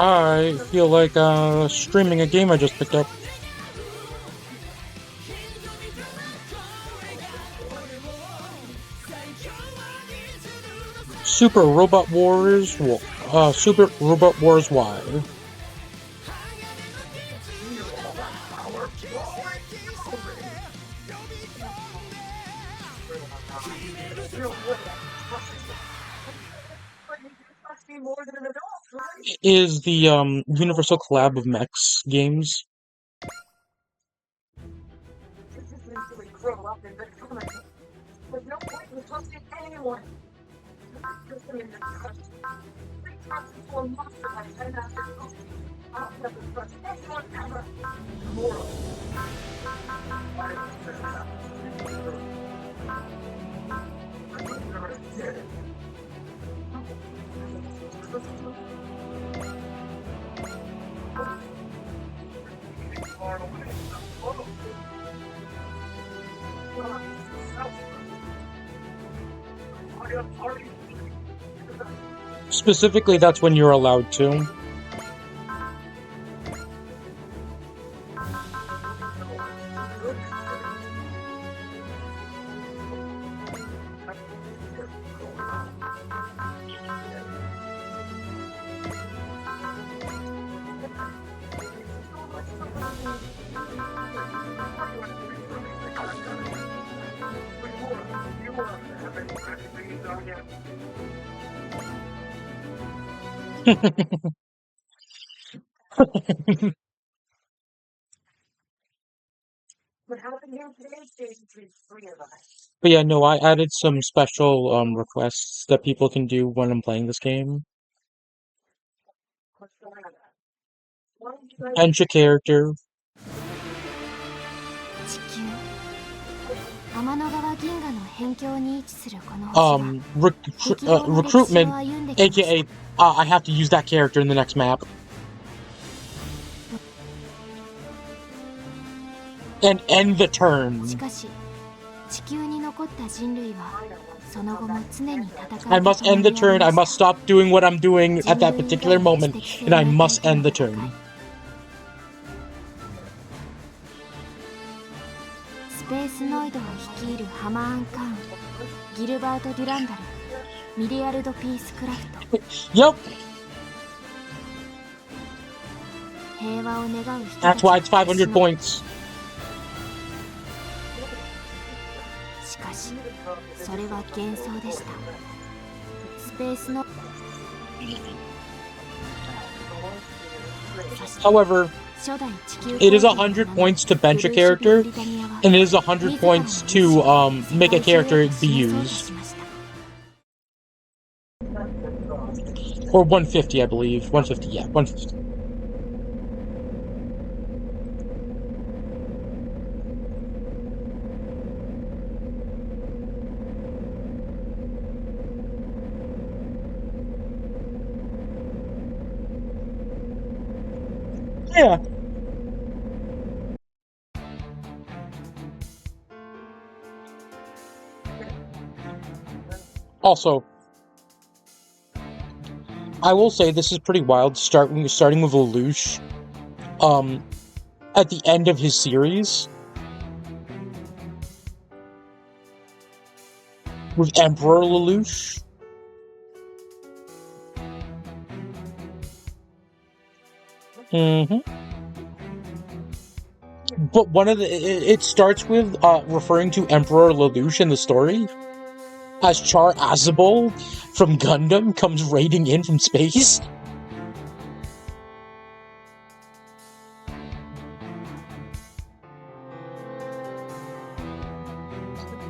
I feel like streaming a game I just picked up. Super Robot Wars Y. Is the Universal Collab of Mechs games. Specifically, that's when you're allowed to. But yeah, no, I added some special requests that people can do when I'm playing this game. Enter character. Recruitment, aka I have to use that character in the next map. And end the turn. I must end the turn, I must stop doing what I'm doing at that particular moment, and I must end the turn. Yep. That's why it's 500 points. However, it is 100 points to bench a character, and it is 100 points to make a character be used. Or 150, I believe. 150, yeah, 150. Yeah. Also, I will say this is pretty wild, starting with Lelouch, at the end of his series, with Emperor Lelouch. But it starts with referring to Emperor Lelouch in the story as Char Azazel from Gundam comes raiding in from space.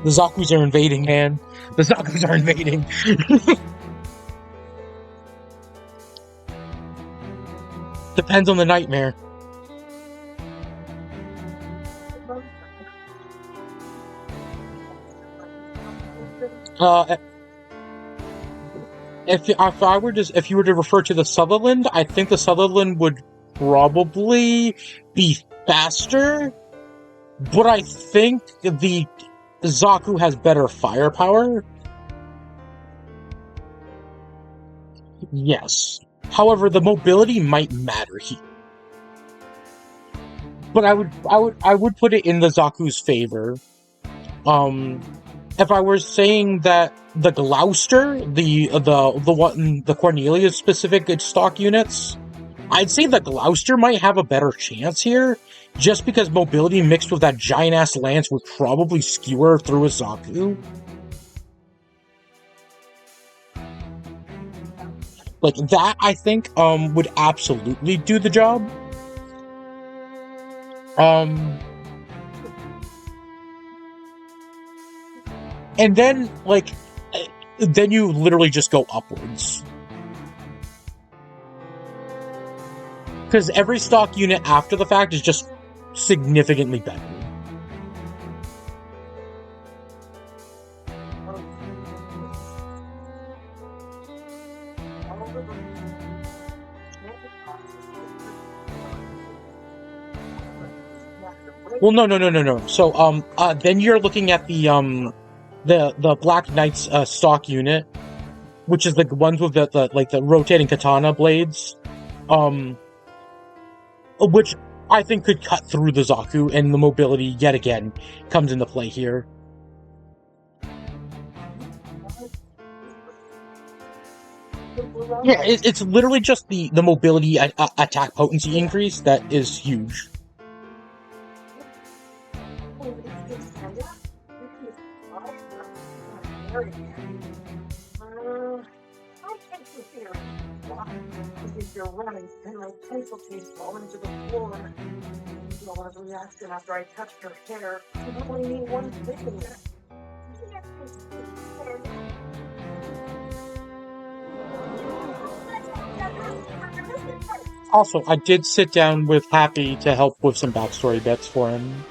The Zaku's are invading, man. The Zaku's are invading. Depends on the nightmare. If you were to refer to the Sutherland, I think the Sutherland would probably be faster, but I think the Zaku has better firepower. Yes. However, the mobility might matter here. But I would put it in the Zaku's favor. If I were saying that the Gloucester, the Cornelius specific stock units, I'd say the Gloucester might have a better chance here, just because mobility mixed with that giant ass lance would probably skewer through a Zaku. Like that, I think would absolutely do the job. And then, like, then you literally just go upwards. Because every stock unit after the fact is just significantly better. Well, no. So, then you're looking at the Black Knight's stock unit, which is the ones with the rotating katana blades, which I think could cut through the Zaku, and the mobility yet again comes into play here. Yeah, it's literally just the mobility attack potency increase that is huge. You're running, and my pencil case falling to the floor. You don't have a reaction after I touched your hair. You only need one thing. Also, I did sit down with Happy to help with some backstory bits for him.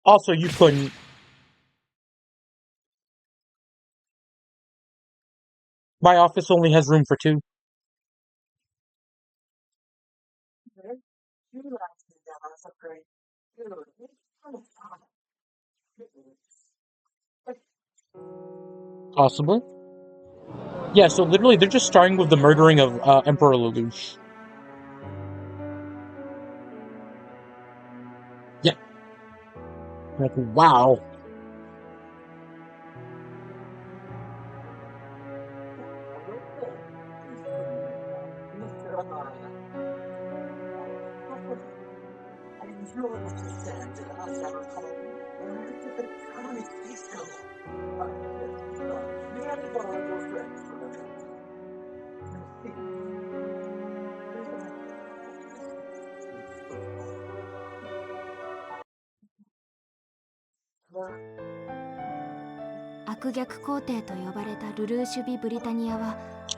Also, you couldn't. My office only has room for 2. Possibly. Yeah, so literally they're just starting with the murdering of Emperor Lelouch. Yeah. Like, wow.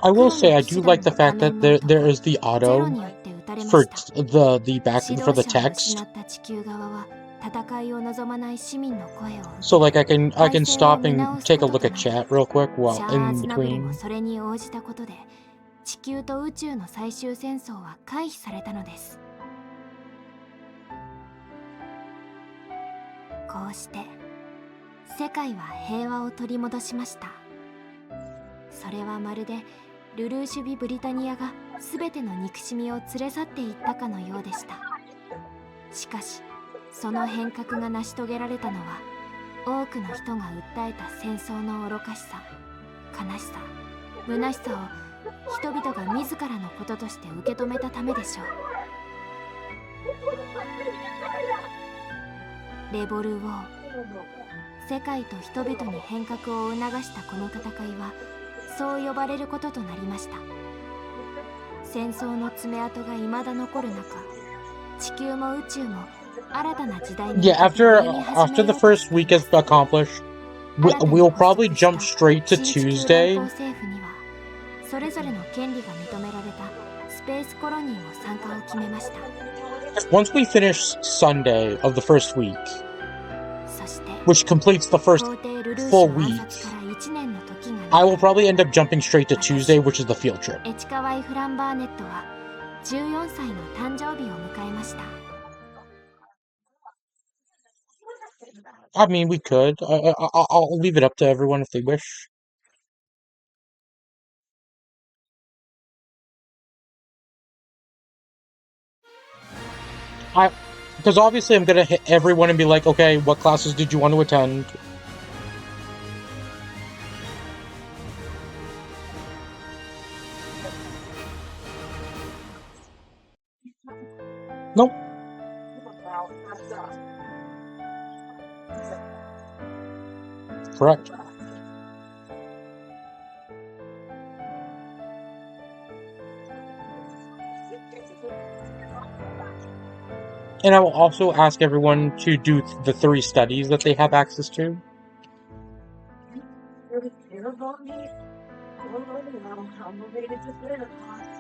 I will say I do like the fact that there is the auto for the backing for the text. So like I can stop and take a look at chat real quick while in between. 地球と宇宙の最終戦争は回避されたのです。こうして世界は平和を取り戻しました。それはまるでルルーシュ・ビ・ブリタニアが全ての憎しみを連れ去っていったかのようでした。しかしその変革が成し遂げられたのは多くの人が訴えた戦争の愚かしさ、悲しさ、虚しさを人々が自らのこととして受け止めたためでしょう。レボル・ウォー、世界と人々に変革を促したこの戦いはそう呼ばれることとなりました。戦争の爪痕が未だ残る中、地球も宇宙も新たな時代に Yeah, after the first week is accomplished, we'll probably jump straight to Tuesday. それぞれの権利が認められたスペースコロニーの参加を決めました。 Once we finish Sunday of the first week, そして which completes the first 皇帝ルルーシ full ュ暗 week. 殺から1年の時が I 流 will れ probably end up jumping straight to Tuesday, which is the field trip. エチカワイ・フランバーネットは14歳の誕生日を迎えました。 I mean, we could. I'll leave it up to everyone if they wish. Because obviously I'm gonna hit everyone and be like, okay, what classes did you want to attend? Nope. Correct. And I will also ask everyone to do the 3 studies that they have access to. Really care about me? Well, I'm related to Pentecost.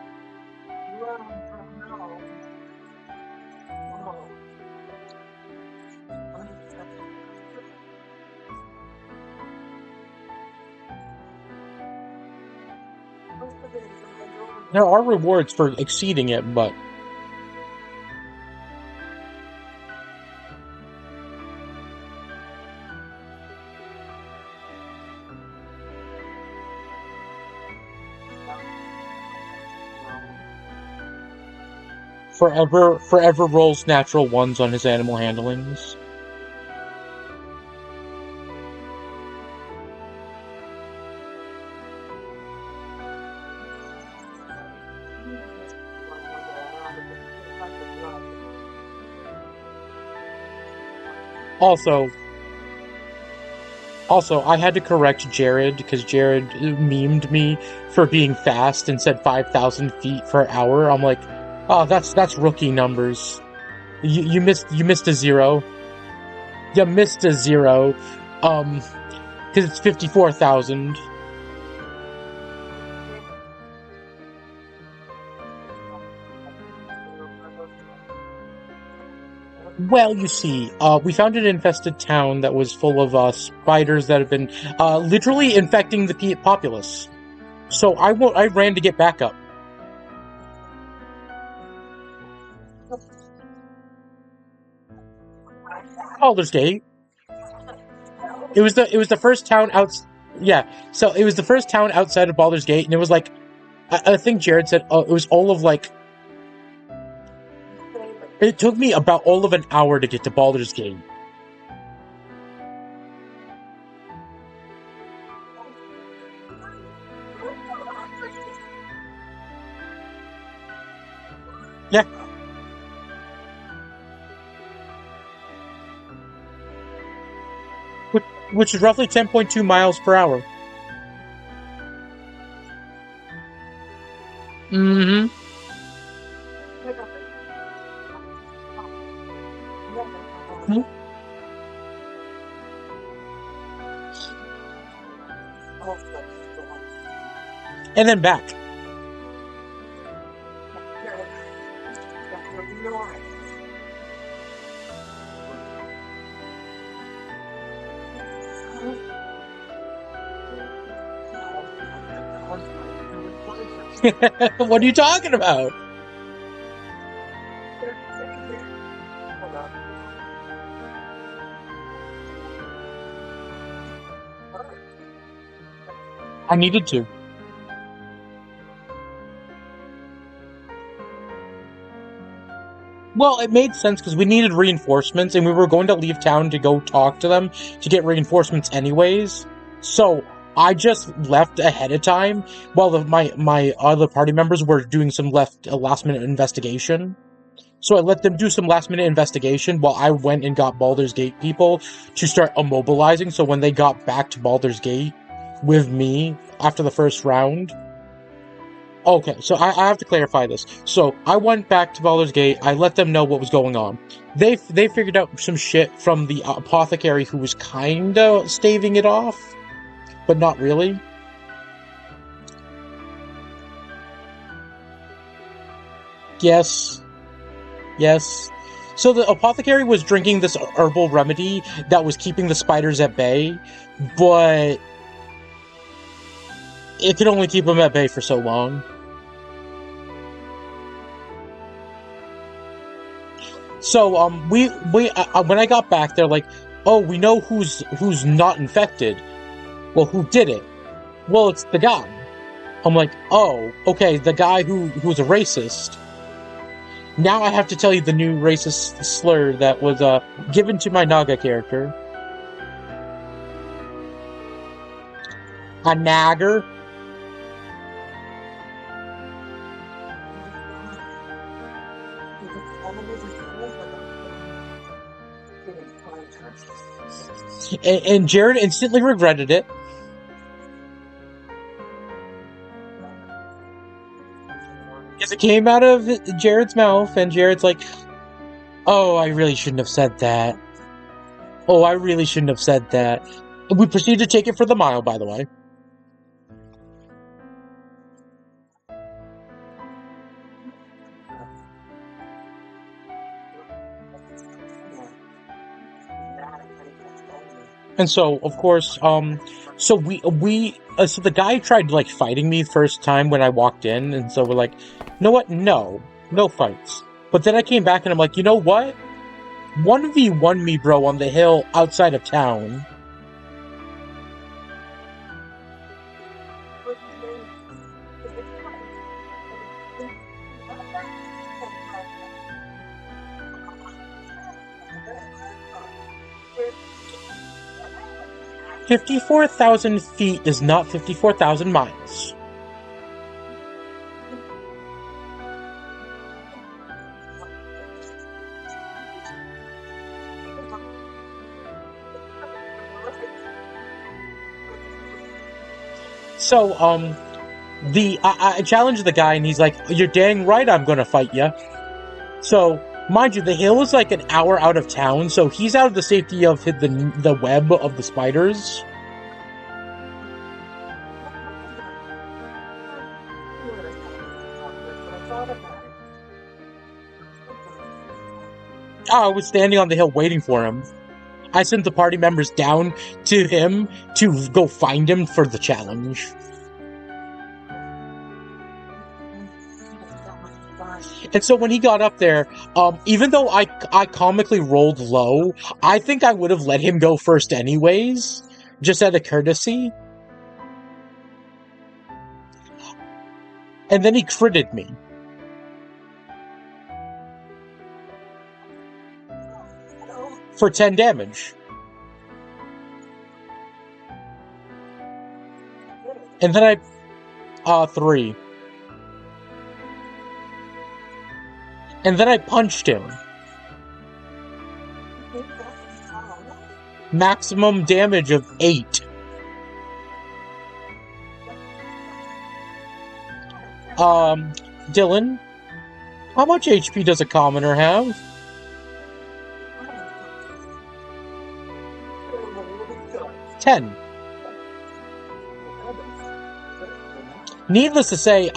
Well, no. Oh. There are rewards for exceeding it, but forever rolls natural 1s on his animal handlings. Also, I had to correct Jared because Jared memed me for being fast and said 5,000 feet per hour. I'm like, oh, that's rookie numbers. You missed a 0. You missed a 0. Because it's 54,000. Well, you see, we found an infested town that was full of spiders that have been literally infecting the populace. So I ran to get backup. Baldur's Gate. It was the first town so it was the first town outside of Baldur's Gate, and it was like I think Jared said it was all of like. It took me about all of an hour to get to Baldur's Gate. Yeah. Which is roughly 10.2 miles per hour. Mm-hmm. And then back. What are you talking about? I needed to. Well, it made sense because we needed reinforcements, and we were going to leave town to go talk to them to get reinforcements anyways. So I just left ahead of time while my other party members were doing some last minute investigation. So I let them do some last minute investigation while I went and got Baldur's Gate people to start immobilizing. So when they got back to Baldur's Gate with me after the first round. Okay, so I have to clarify this. So I went back to Baldur's Gate. I let them know what was going on. They figured out some shit from the apothecary who was kinda staving it off, but not really. Yes. So the apothecary was drinking this herbal remedy that was keeping the spiders at bay, but it could only keep them at bay for so long. So when I got back, they're like, "Oh, we know who's not infected." Well, who did it? Well, it's the guy. I'm like, "Oh, okay, the guy who's a racist." Now I have to tell you the new racist slur that was given to my Naga character. A nagger. And Jared instantly regretted it. Because it came out of Jared's mouth, and Jared's like, "Oh, I really shouldn't have said that. Oh, I really shouldn't have said that." We proceed to take it for the mile, by the way. And so, of course, so the guy tried like fighting me first time when I walked in, and so we're like, "You know what? No fights." But then I came back and I'm like, "You know what? 1v1 me, bro, on the hill outside of town." "54,000 feet is not 54,000 miles. So, I challenged the guy, and he's like, "You're dang right I'm gonna fight ya." So, mind you, the hill is like an hour out of town, so he's out of the safety of the web of the spiders. I was standing on the hill waiting for him. I sent the party members down to him to go find him for the challenge. And so when he got up there, even though I comically rolled low, I think I would have let him go first anyways, just out of courtesy. And then he critted me. For 10 damage. And then 3. And then I punched him. Maximum damage of 8. Dylan, how much HP does a commoner have? "10. Needless to say,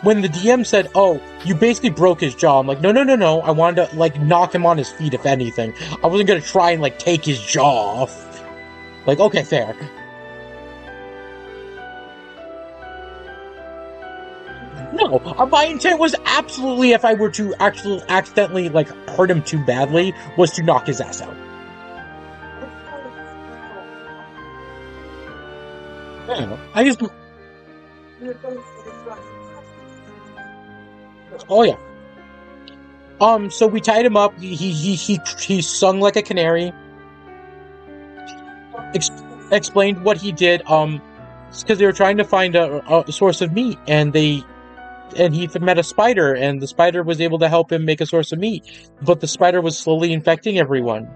when the DM said, "Oh, you basically broke his jaw," I'm like, no. I wanted to, like, knock him on his feet, if anything. I wasn't gonna try and, like, take his jaw off. Like, okay, fair. No, my intent was absolutely, if I were to actually accidentally, like, hurt him too badly, was to knock his ass out. I don't know. I just... Oh, yeah. So we tied him up. He sung like a canary. Explained what he did. It's because they were trying to find a source of meat, and he met a spider, and the spider was able to help him make a source of meat. But the spider was slowly infecting everyone.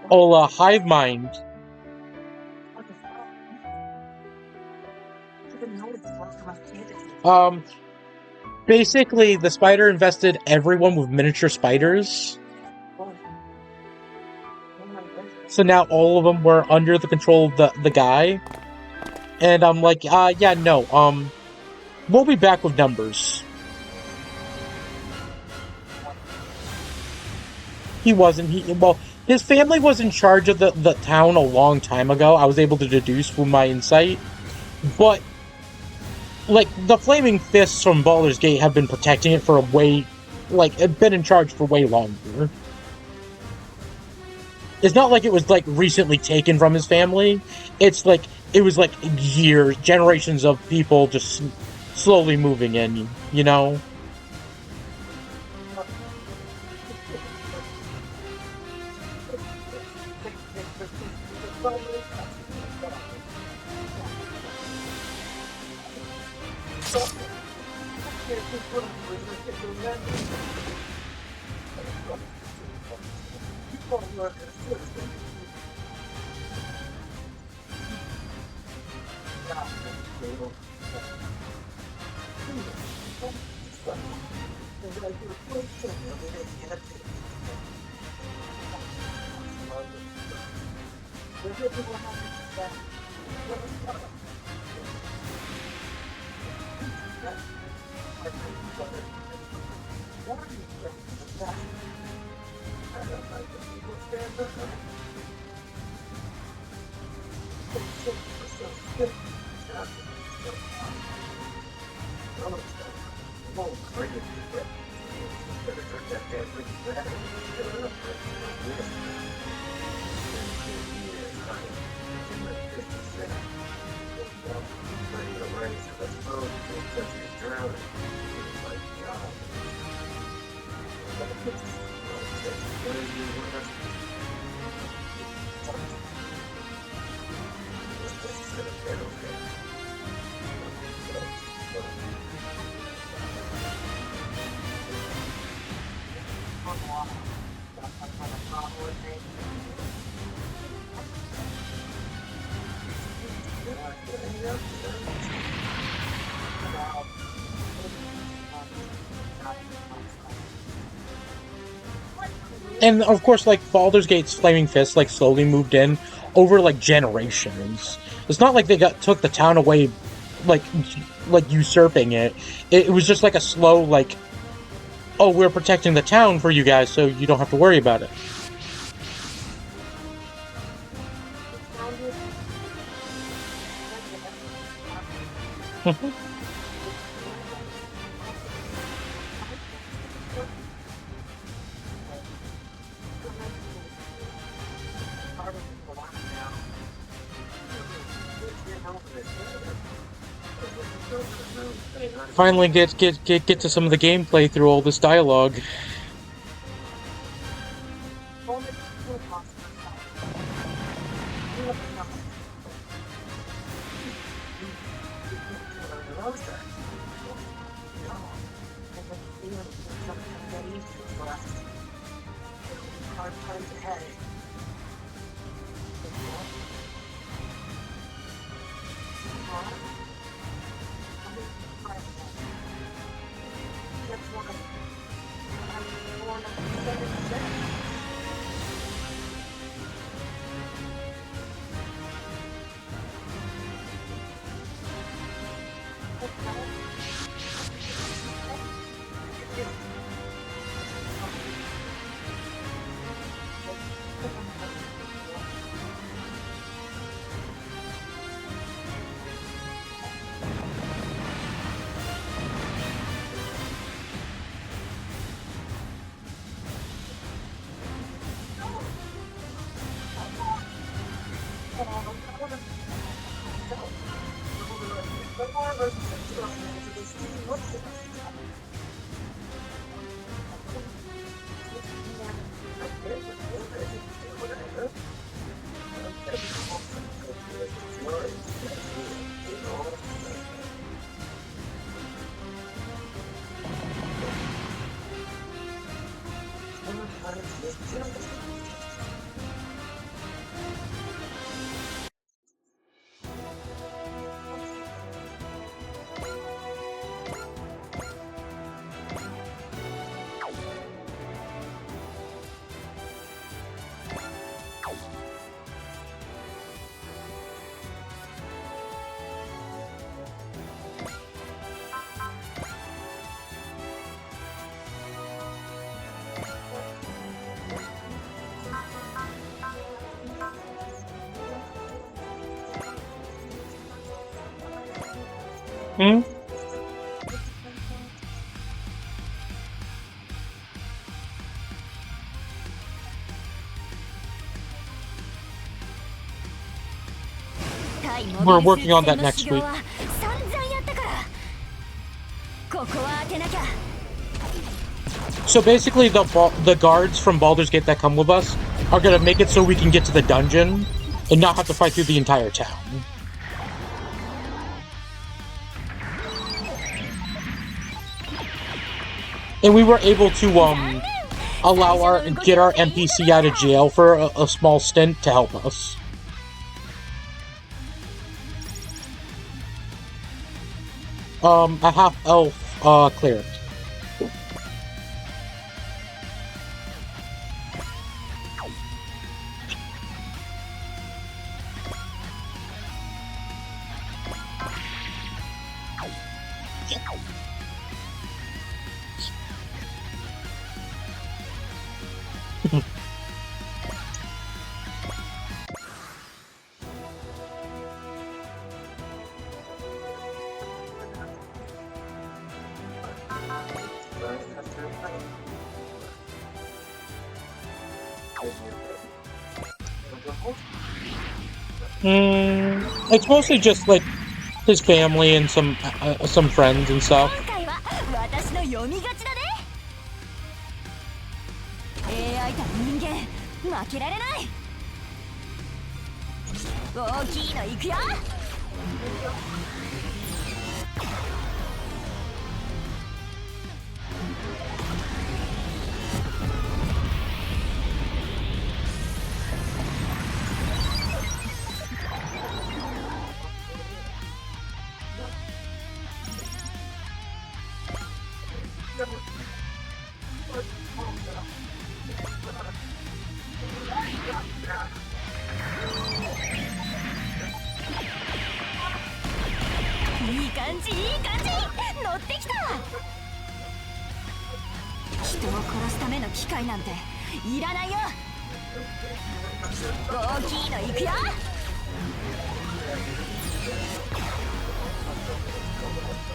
Oh, hive mind. Basically, the spider infested everyone with miniature spiders. So now all of them were under the control of the guy. And I'm like, yeah, no, we'll be back with numbers. He wasn't. Well, his family was in charge of the town a long time ago. I was able to deduce from my insight. But, like, the Flaming Fists from Baldur's Gate have been protecting it for been in charge for way longer. It's not like it was, like, recently taken from his family. It's like, it was, like, years, generations of people just slowly moving in, you know? And of course, like, Baldur's Gate's Flaming Fist, like, slowly moved in over, like, generations. It's not like they took the town away, like usurping it. It was just like a slow, like, oh, we're protecting the town for you guys, so you don't have to worry about it. Finally get to some of the gameplay through all this dialogue. Hmm? We're working on that next week. So basically, the guards from Baldur's Gate that come with us are gonna make it so we can get to the dungeon and not have to fight through the entire town. And we were able to get our NPC out of jail for a small stint to help us. A half-elf cleric. It's mostly just like his family and some friends and stuff.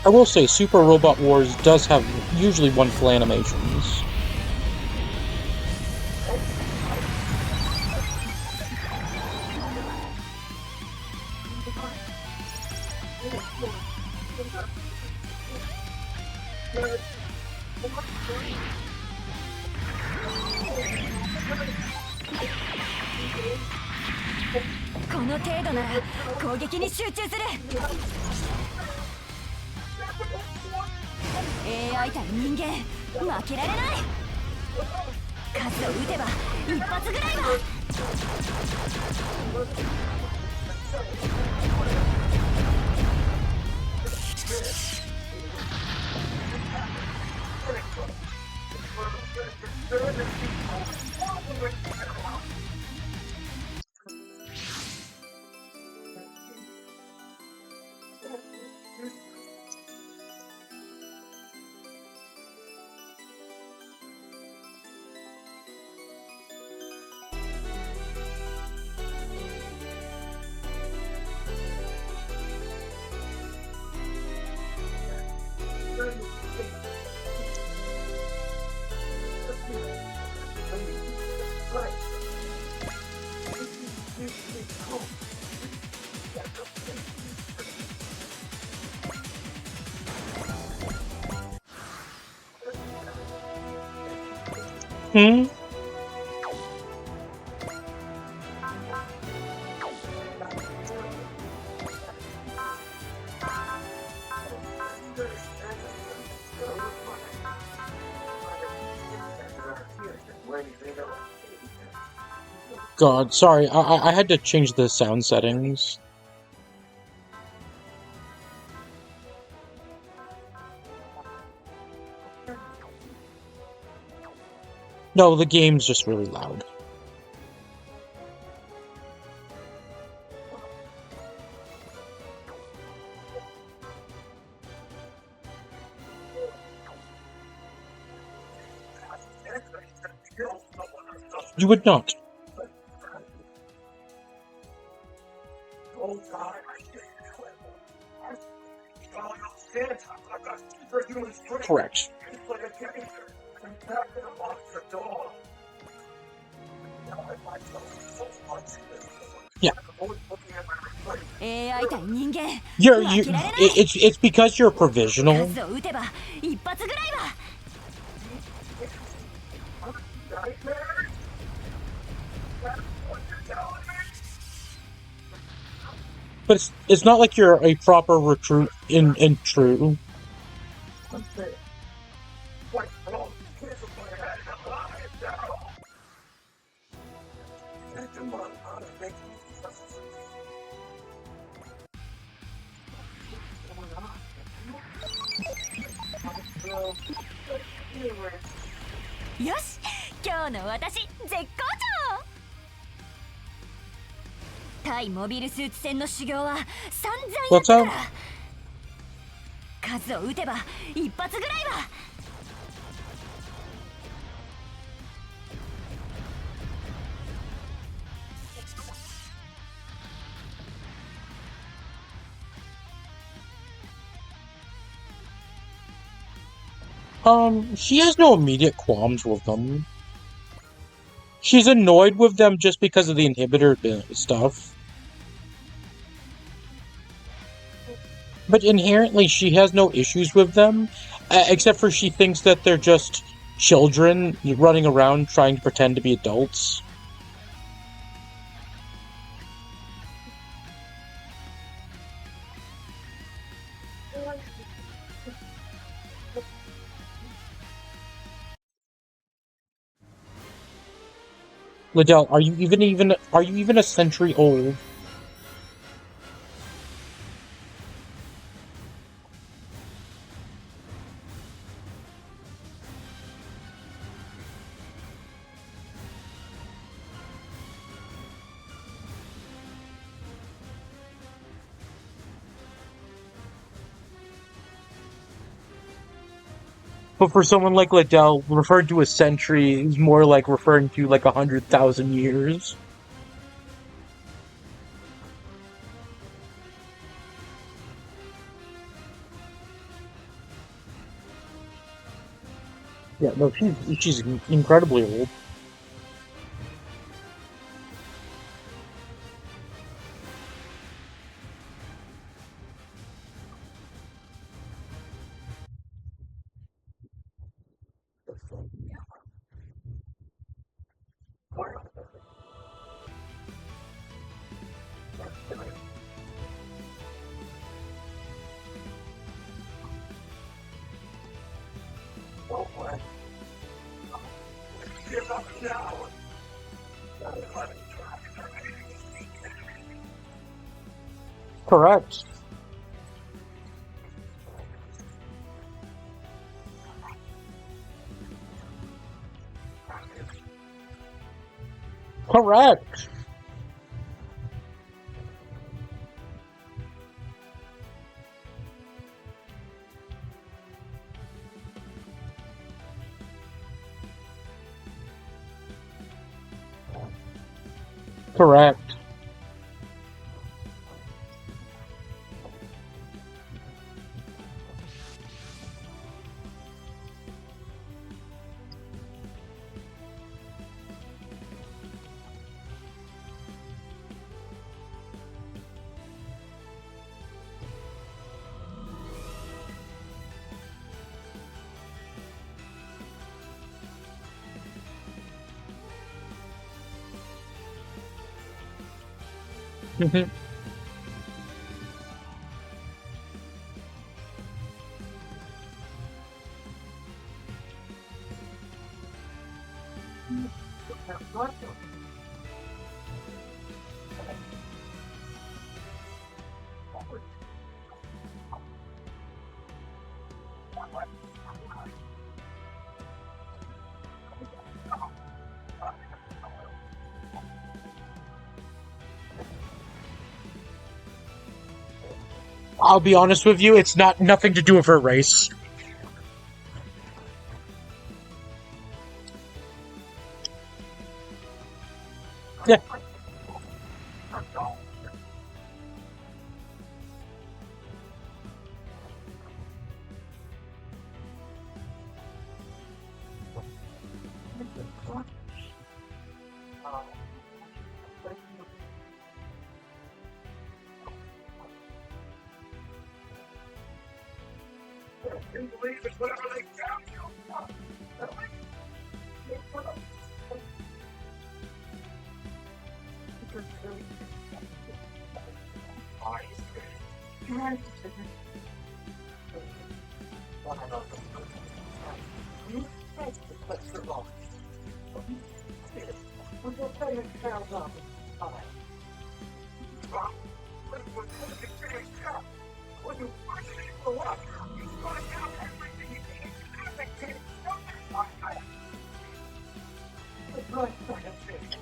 I will say, Super Robot Wars does have usually wonderful animations. God, sorry, I had to change the sound settings. No, the game's just really loud. You would not. calling out Santa. I've got superhuman strength. Correct. It's like a gangster. I'm back to the monster doll. Now I find myself so much in this world. Yeah. I'm always looking at my reflection. AI 対人間 You're 負 you. けられない It's because you're provisional. 数を撃てば一発ぐらいは Nightmare? That's what you're telling me? But it's not like you're a proper recruit in true. I'm saying, like, all the kids are playing at it alive now. And the money on it makes me successful. What's going on? So, anyway, よし今日の私絶好調対モビルスーツ戦の修行は散々やったから数を撃てば一発ぐらいは She has no immediate qualms with them. She's annoyed with them just because of the inhibitor stuff. But inherently, she has no issues with them, except for she thinks that they're just children running around trying to pretend to be adults. Liddell, are you even a century old? But for someone like Liddell, referring to a century is more like referring to like 100,000 years. Yeah, no, she's incredibly old. give up now. Correct. Correct. Correct. Mhm. I'll be honest with you, it's nothing to do with her race. Yeah. And believe in whatever they tell you.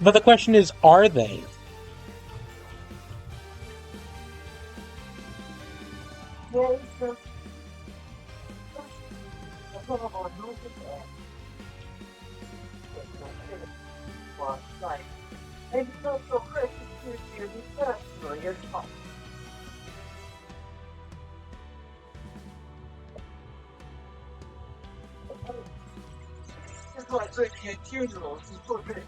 But the question is, are they? It's like drinking a funeral. It's so big.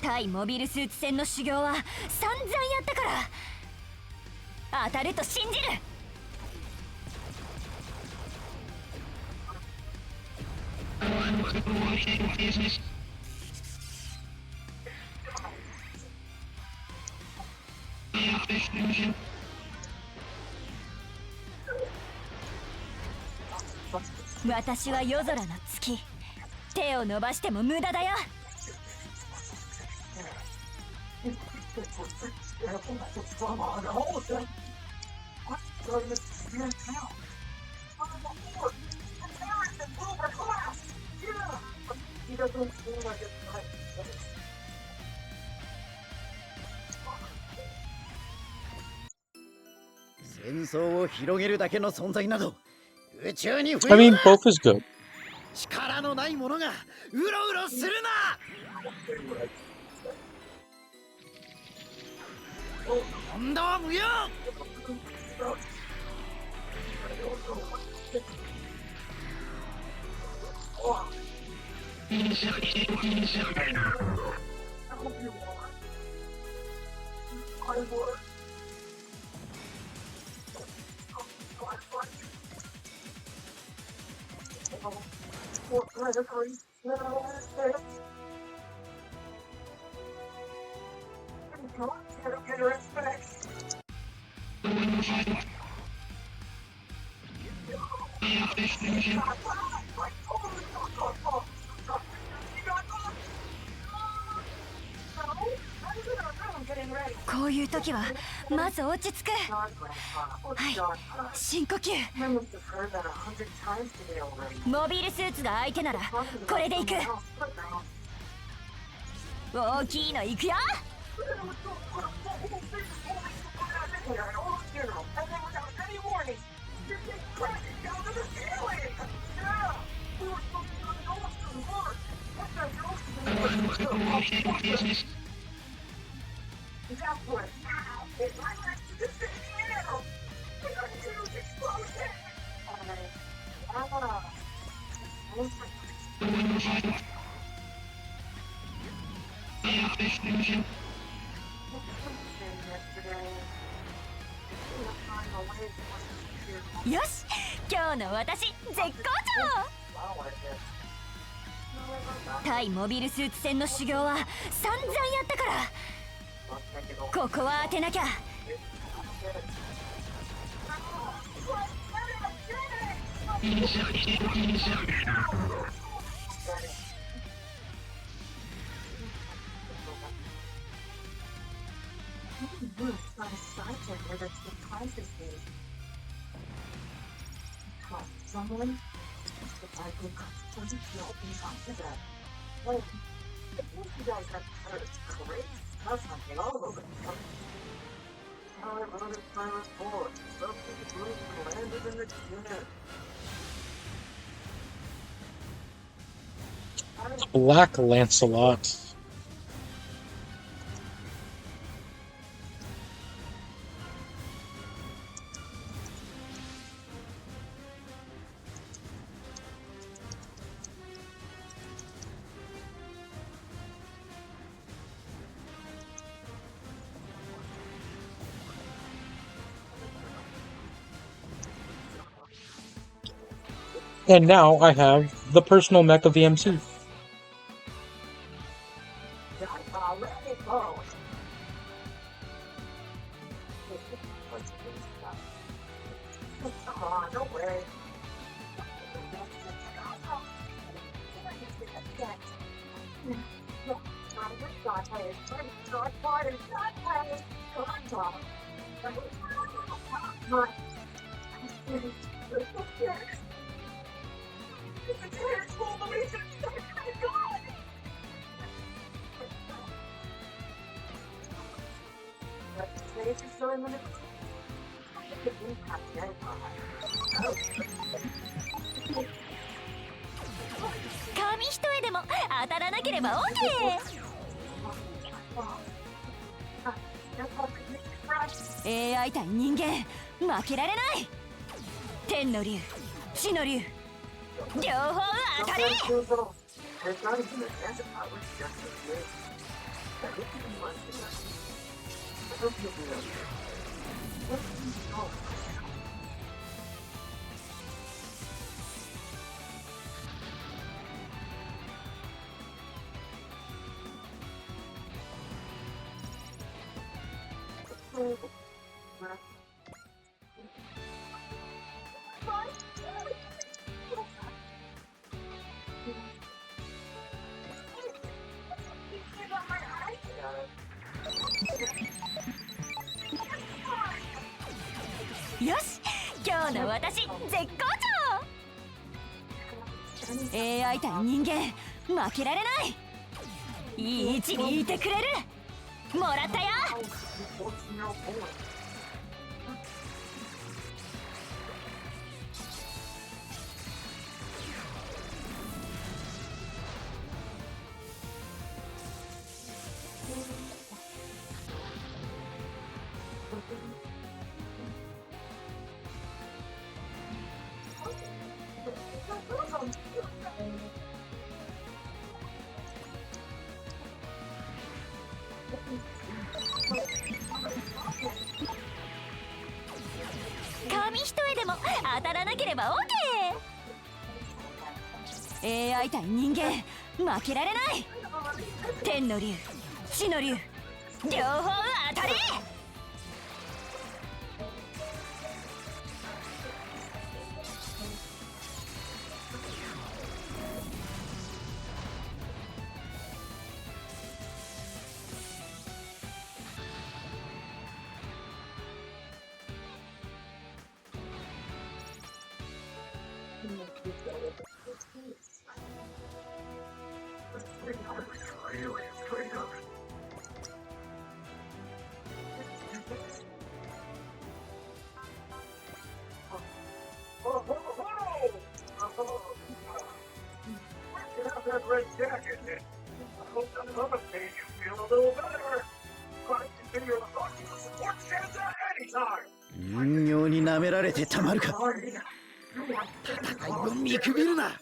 対モビルスーツ戦の修行は散々やったから当たると信じる。私は夜空の月、手を伸ばしても無駄だよ。戦争を広げるだけの存在など宇宙に I mean, both is good. 力のない者がうろうろするな。今度は無用。こういう時はまず落ち着く。はい、深呼吸。モビルスーツが相手ならこれでいく。大きいのいくよ。よし、今日の私絶好調。対モビルスーツ戦の修行は散々やったからここは当てなきゃ。Good. not a scientist where that's the consciousness. Trust someone? If I could constantly feel things onto that. Like, if you guys have heard great stuff on all over the country. I voted for a report. Something blue landed in the unit. Black Lancelot. And now I have the personal mech of the MC. Let it go. Come on, don't worry.紙一重でも当たらなければ OK。 AI 対人間負けられない。天の竜地の竜両方当たれ。よし、今日の私絶好調。 AI 対人間負けられない。いい位置にいてくれる。もらったよ。紙一重でも当たらなければ OK。 AI 対人間負けられない。天の竜地の竜両方当たれ。人形に舐められてたまるか。戦いを見くびるな。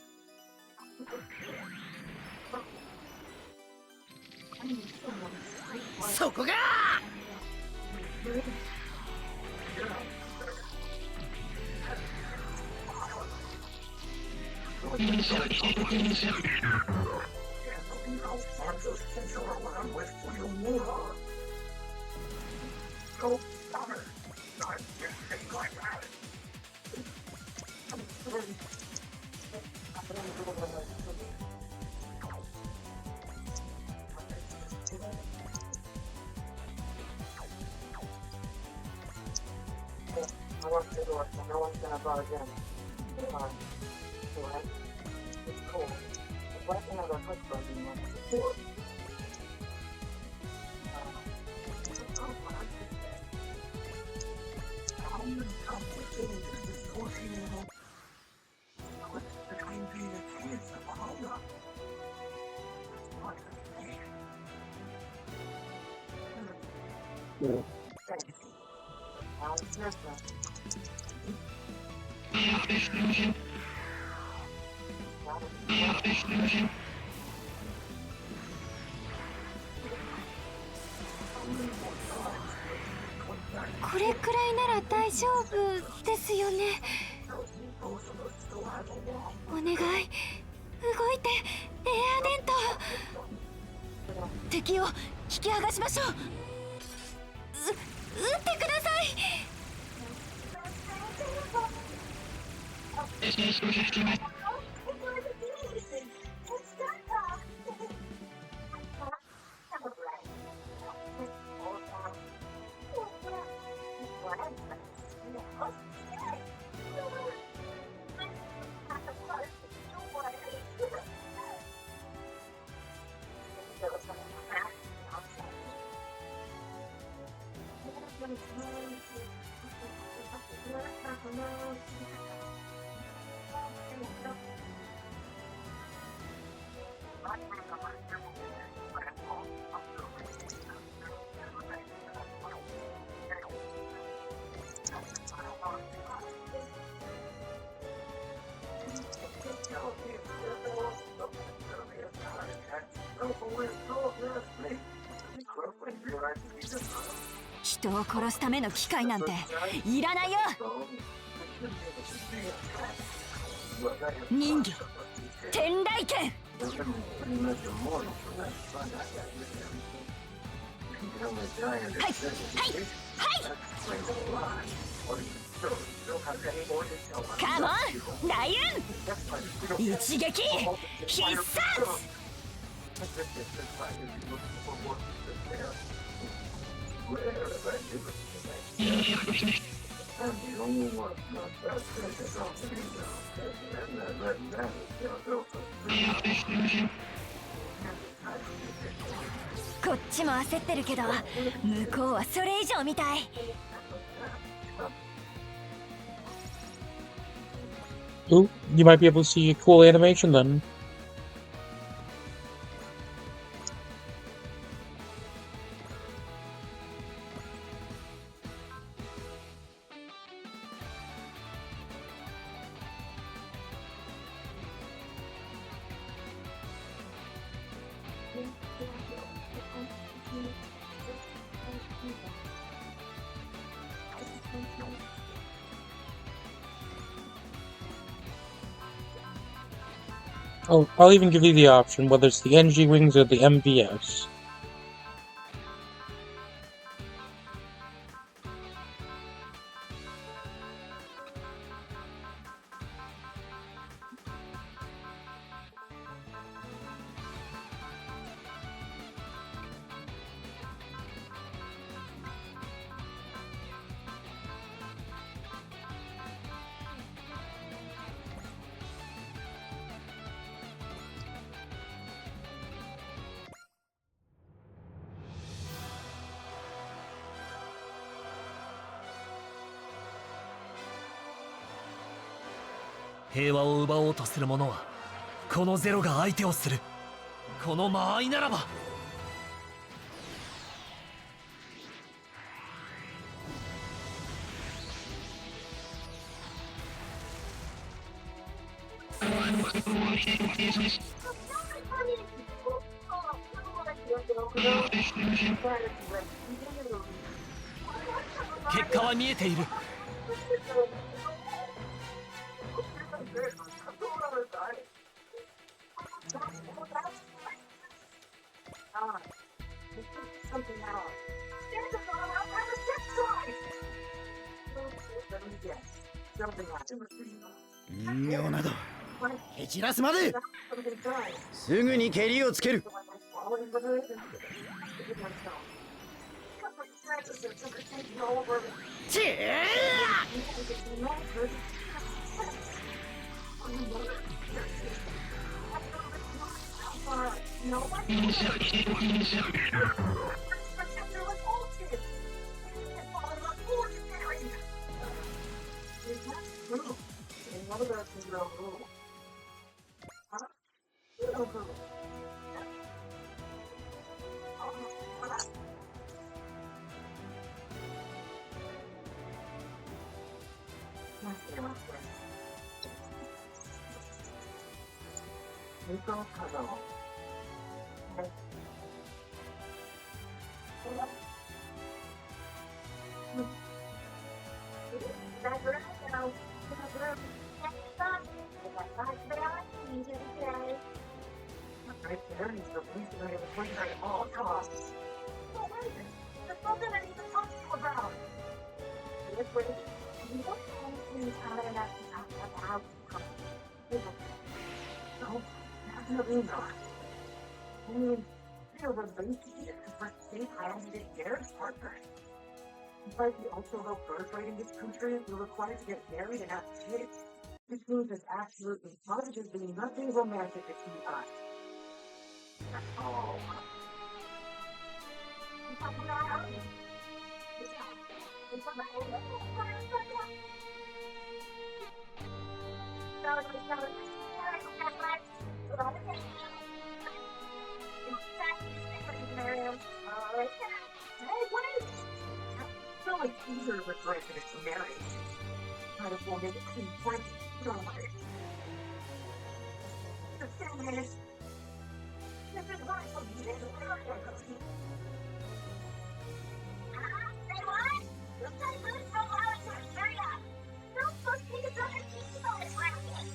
そこが lock the door so no one's gonna buzz in. Alright? It's cool. But let me know the push button once it's cool.これくらいなら大丈夫ですよね。お願い、動いて、エアデント。敵を引き剥がしましょう。撃ってください。人を殺すための機械なんていらないよ。人魚天雷剣。はいはいカモンライオン一撃必殺。こっちも焦ってるけど向こうはそれ以上みたい。Ooh, you might be able to see a cool animation then. Oh, I'll even give you the option, whether it's the Energy Wings or the MVS. .平和を奪おうとする者はこのゼロが相手をする。この間合いならば。結果は見えている。人形など蹴散らすまで。すぐに蹴りをつける。Despite the ultra-low birth rate in this country, you're required to get married and have kids. This means there's absolutely positively nothing romantic between us. Oh. So it's easier to regret that it's marriage. Might as well make it clean point. Don't worry. The thing is, this is not so easy to work with. Say what? You say good from our area. You're supposed to be the other people on this racket.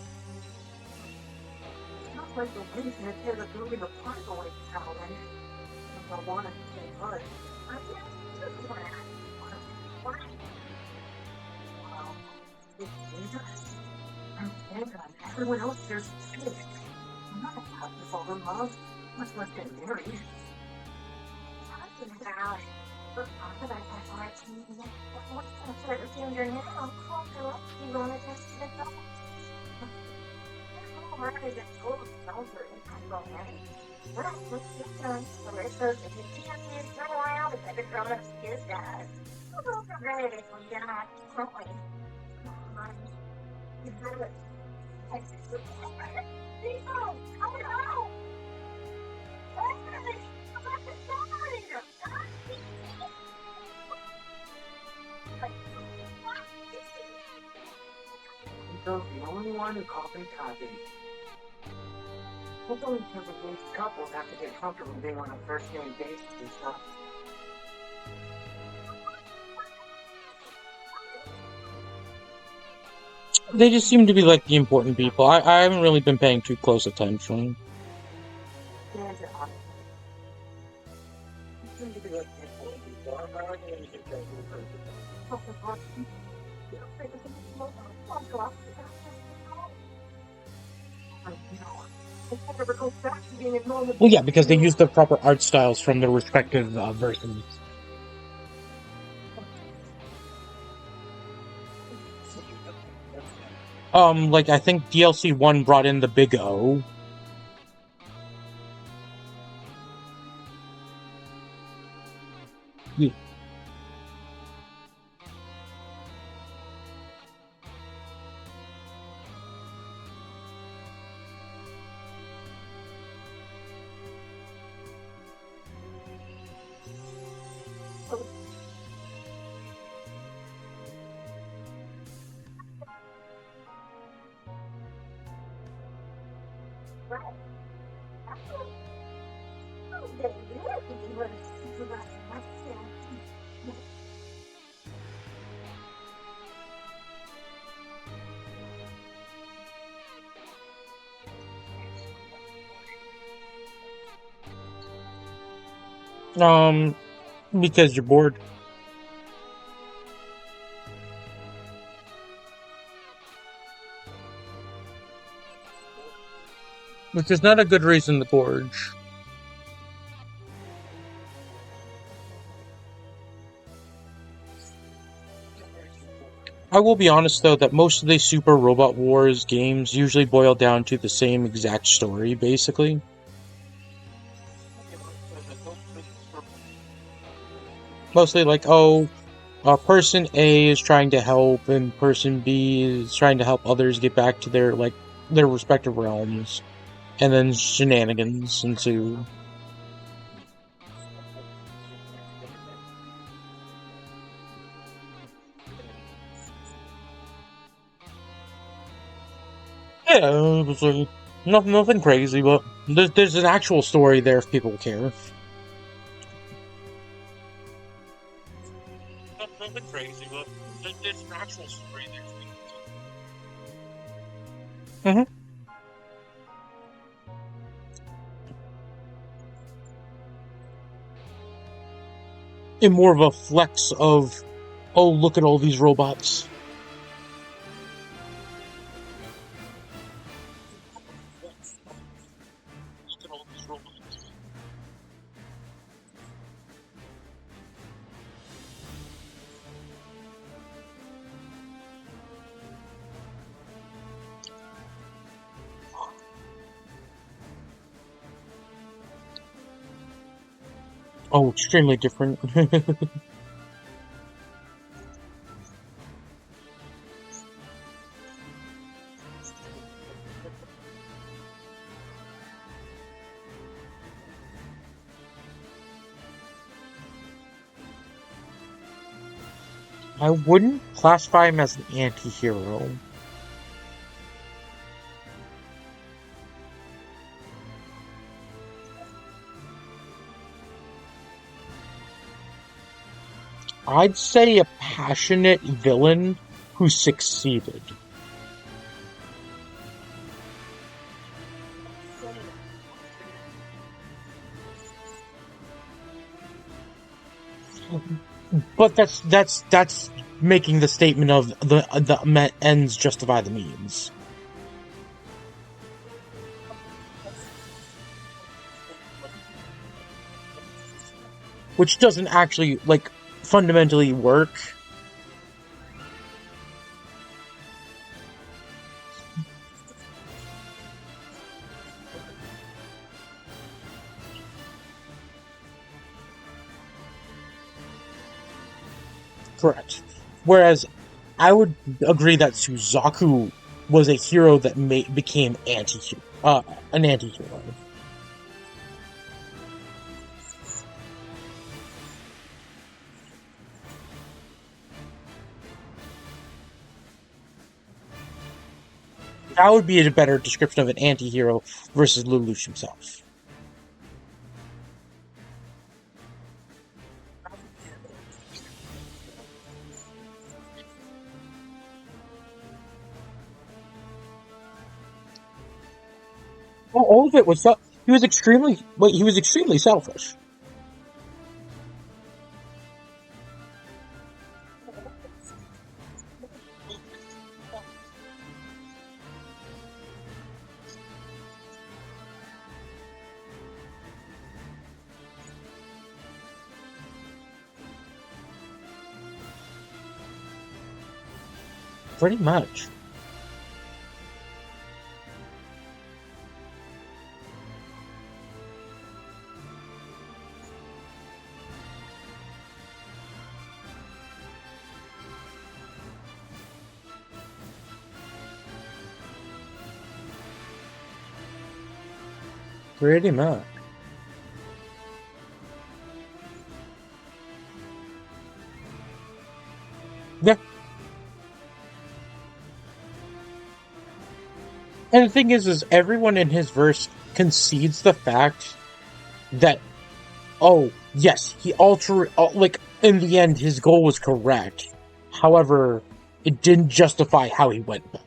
Sounds like the wind's gonna tear the building apart going, Calvin. If I wanted to say good, I can't do that. Well, it's dangerous. I'm Sandra, and everyone else here's sick. I'm not about to fall in love, much less get married. Talking about the talk about that RT, what's the sort of thing you're now? You want to just sit up? Where is it told over in Pennsylvania? Well, let's get done. So we're supposed to continue for a while, but the grown-ups is that. We'll get ready if we get out quickly. You heard it. People, come on! Hey, I'm about to die! Joe's the only one who called me Cosby. It's only because engaged couples have to get comfortable being on a first name basis and stuff. They just seem to be like the important people. I haven't really been paying too close attention. Well, yeah, because they use the proper art styles from their respective versions. Like, I think DLC 1 brought in the Big O. Yeah. Because you're bored. Which is not a good reason to gorge. I will be honest, though, that most of the Super Robot Wars games usually boil down to the same exact story, basically. Mostly like, oh, person A is trying to help, and person B is trying to help others get back to their respective realms, and then shenanigans ensue. Yeah, it was like, nothing crazy, but there's an actual story there if people care. Nothing crazy, but there's an actual story there if people care. Mm-hmm. And more of a flex of, oh, look at all these robots. Look at all these robots. Oh, extremely different. I wouldn't classify him as an anti-hero. I'd say a passionate villain who succeeded. But that's making the statement of the ends justify the means, which doesn't actually like fundamentally work. Correct. Whereas I would agree that Suzaku was a hero that became an anti-hero. That would be a better description of an anti-hero versus Lelouch himself. Well, all of it was he was extremely selfish. Pretty much. Pretty much. Yeah. And the thing is everyone in his verse concedes the fact that, oh, yes, like, in the end, his goal was correct. However, it didn't justify how he went back.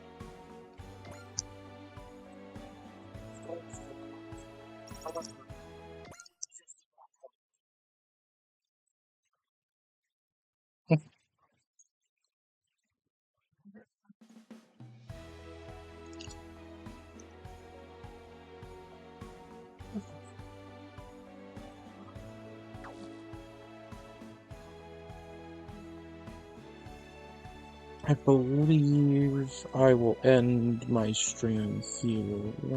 I believe I will end my stream here.